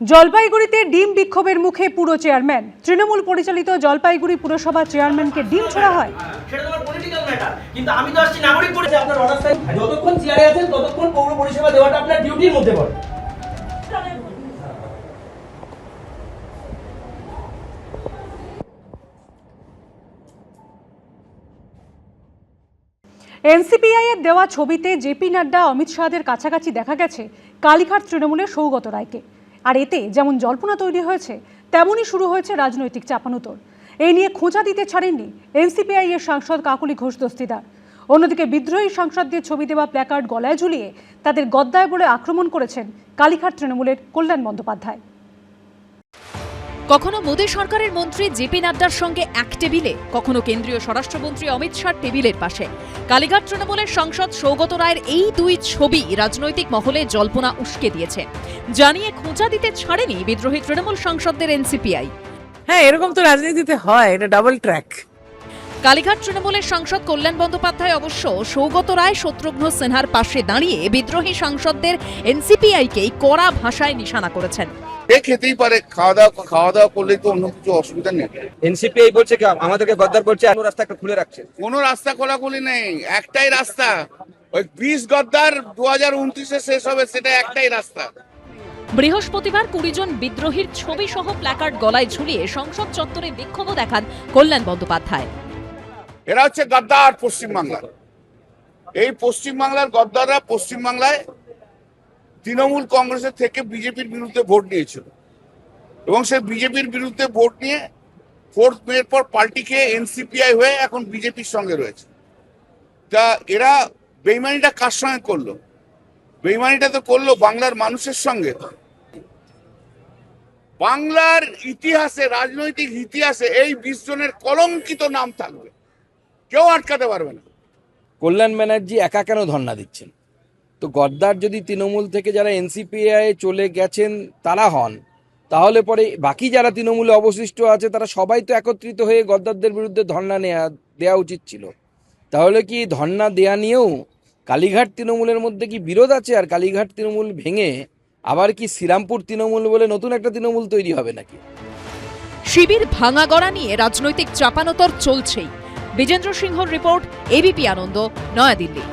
জলপাইগুড়িতে ডিম বিক্ষোভের মুখে পুরো চেয়ারম্যান। তৃণমূল পরিচালিত জলপাইগুড়ি পুরসভা চেয়ারম্যানকে ডিম ছোড়া হয়। সেটা তোমার পলিটিক্যাল ম্যাটার, কিন্তু আমি তো আসছি নাগরিক পরিচয়। আপনার অনার্স যতক্ষণ চেয়ারে আছেন ততক্ষণ পৌর পরিষেবা দেওয়াটা আপনার ডিউটির মধ্যে পড়ে। এনসিপিআই এর দেওয়া ছবিতে জেপি নাড্ডা, অমিত শাহদের কাছাকাছি দেখা গেছে কালীঘাট তৃণমূলের সৌগত রায়কে। আর এতে যেমন জল্পনা তৈরি হয়েছে, তেমনই শুরু হয়েছে রাজনৈতিক চাপানুতোর। এই নিয়ে খোঁচা দিতে ছাড়েননি এনসিপিআই এর সাংসদ কাকলি ঘোষ দস্তিদার। অন্যদিকে বিদ্রোহী সাংসদদের ছবি দেওয়া প্ল্যাকার্ড গলায় ঝুলিয়ে তাদের গদ্দায় বলে আক্রমণ করেছেন কালীঘাট তৃণমূলের কল্যাণ বন্দ্যোপাধ্যায়। কখনো মোদী সরকারের মন্ত্রী জেপি নাড্ডার সঙ্গে এক টেবিলে, কখনো কেন্দ্রীয় স্বরাষ্ট্রমন্ত্রী অমিত শাহর টেবিলের পাশে। কালীঘাট তৃণমূলের সাংসদ সৌগত রায়ের এই দুই ছবি রাজনৈতিক মহলে জল্পনা উস্কে দিয়েছে। জানিয়ে খোঁচা দিতে ছাড়েনি বিদ্রোহী তৃণমূল সাংসদদের এনসিপিআই। হ্যাঁ, এরকম তো রাজনীতিতে হয়, এটা ডাবল ট্র্যাক। কালীঘাট তৃণমূলের সাংসদ কল্যাণ বন্দ্যোপাধ্যায় অবশ্য সৌগত রায়, শত্রুঘ্ন সিনহার পাশে দাঁড়িয়ে বিদ্রোহী সাংসদদের এনসিপিআইকেই কড়া ভাষায় নিশানা করেছেন। খেতেই পারে, খাওয়া দাওয়া করলে তো অন্য কিছু অসুবিধা নেই। এনসিপিআই বলছে কি আমাদেরকে গদ্দার করছে, অন্য রাস্তা একটা খুলে রাখছে। কোনো রাস্তা খোলাখুলি নেই, একটাই রাস্তা। ওই 20 গদ্দার 2029-এ শেষ হবে, সেটা একটাই রাস্তা। বৃহস্পতিবার 20 জন বিদ্রোহীর ছবি সহ প্ল্যাকার্ড গলায় ঝুলিয়ে সংসদ চত্বরে বিক্ষোভ দেখান কল্যাণ বন্দ্যোপাধ্যায়। এরা হচ্ছে গদ্দার পশ্চিমবাংলার। এই পশ্চিমবাংলার গদ্দাররা পশ্চিমবাংলায় তৃণমূল কংগ্রেসের থেকে বিজেপির বিরুদ্ধে ভোট নিয়েছিল, এবং সেই বিজেপির বিরুদ্ধে ভোট নিয়ে 4 মের পর পাল্টি খেয়ে এনসিপিআই হয়ে এখন বিজেপির সঙ্গে রয়েছে। তা এরা বেইমানিটা কার সঙ্গে করলো? বেইমানিটা তো করলো বাংলার মানুষের সঙ্গে। বাংলার ইতিহাসে, রাজনৈতিক ইতিহাসে এই 20 জনের কলঙ্কিত নাম থাকবে, কেউ আটকাতে পারবে না। কল্যাণ ব্যানার্জি একা কেন ধর্ণা দিচ্ছেন? তো গদ্দার যদি তৃণমূল থেকে যারা এনসিপিআই চলে গেছেন তারা হন, তাহলে পরে বাকি যারা তৃণমূলে অবশিষ্ট আছে তারা সবাই তো একত্রিত হয়ে গদ্দারদের বিরুদ্ধে ধর্ণা দেওয়া উচিত ছিল। তাহলে কি ধর্ণা দেয়া নিয়েও কালীঘাট তৃণমূলের মধ্যে কি বিরোধ আছে? আর কালীঘাট তৃণমূল ভেঙে আবার কি শ্রীরামপুর তৃণমূল বলে নতুন একটা তৃণমূল তৈরি হবে নাকি? শিবির ভাঙাগড়া নিয়ে রাজনৈতিক চাপানোতর চলছেই। বিজেন্দ্র সিংহর রিপোর্ট, এবিপি আনন্দ, নয়াদিল্লি।